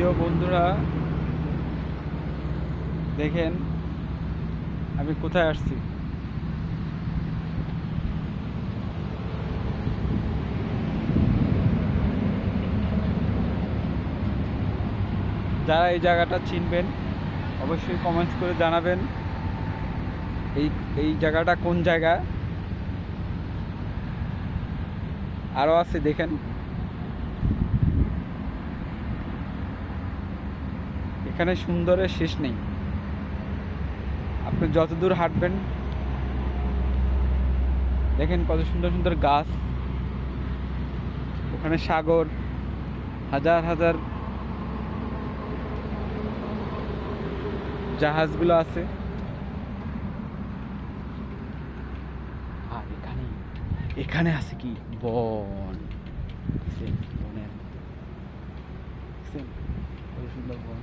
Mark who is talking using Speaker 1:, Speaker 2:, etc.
Speaker 1: প্রিয় বন্ধুরা, দেখেন আমি কোথায় আসছি। যারা এই জায়গাটা চিনবেন অবশ্যই কমেন্টস করে জানাবেন এই এই জায়গাটা কোন জায়গা। আরও আছে দেখেন, এখানে সুন্দরের শেষ নেই। আপনি যত দূর হাঁটবেন দেখেন কত সুন্দর সুন্দর গাছ, ওখানে সাগর, হাজার হাজার জাহাজগুলো আছে। আর এখানে এখানে আছে কি বন, বনের মতো, কত সুন্দর বন।